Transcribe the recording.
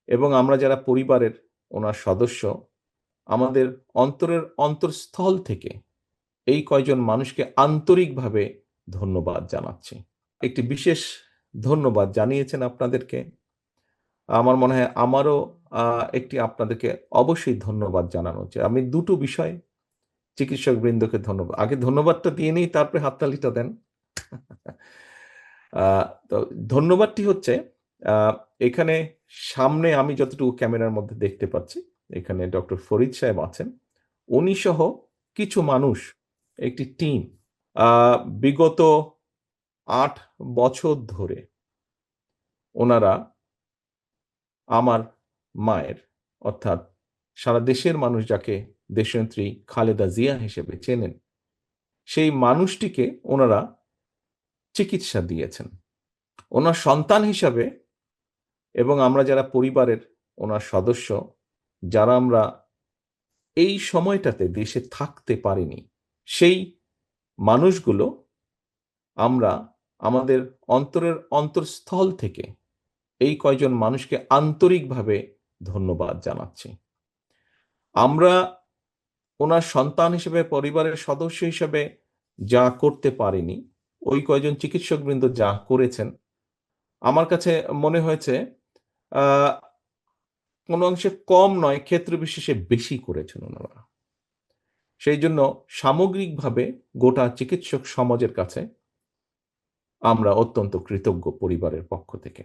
এবং আমরা যারা পরিবারের ওনার সদস্য, আমাদের অন্তরের অন্তঃস্থল থেকে এই কয়জন মানুষকে আন্তরিকভাবে ধন্যবাদ জানাচ্ছি। একটি বিশেষ ধন্যবাদ জানিয়েছেন আপনাদেরকে। আমার মনে হয় আমারও একটি আপনাদেরকে অবশ্যই ধন্যবাদ জানানো উচিত। আমি ২ টো বিষয় চিকিৎসকবৃন্দকে ধন্যবাদ। আগে ধন্যবাদটা দিয়ে নিই, তারপরে হাততালিটা দেন। আ তো ধন্যবাদটি হচ্ছে আ এখানে সামনে আমি যতটুকু ক্যামেরার মধ্যে দেখতে পাচ্ছি, এখানে ডক্টর ফরিদ সাহেব আছেন। উনি সহ কিছু মানুষ, একটি টিম আ বিগত ৮ বছর ধরে ওনারা আমার মায়ের, অর্থাৎ সারা দেশের মানুষ যাকে দেশনেত্রী খালেদা জিয়া হিসেবে চেনেন, সেই মানুষটিকে ওনারা চিকিৎসা দিয়েছেন। ওনার সন্তান হিসাবে এবং আমরা যারা পরিবারের ওনার সদস্য, যারা আমরা এই সময়টাতে দেশে থাকতে পারিনি, সেই মানুষগুলো আমরা আমাদের অন্তরের অন্তঃস্থল থেকে এই কয়জন মানুষকে আন্তরিকভাবে ধন্যবাদ জানাচ্ছি। আমরা ওনার সন্তান হিসেবে, পরিবারের সদস্য হিসেবে যা করতে পারিনি, ওই কয়জন চিকিৎসকবৃন্দ যা করেছেন, আমার কাছে মনে হয়েছে আ কোনো অংশে কম নয়, ক্ষেত্র বিশেষে বেশি করেছেন উনারা। সেইজন্য সামগ্রিকভাবে গোটা চিকিৎসক সমাজের কাছে আমরা অত্যন্ত কৃতজ্ঞ পরিবারের পক্ষ থেকে।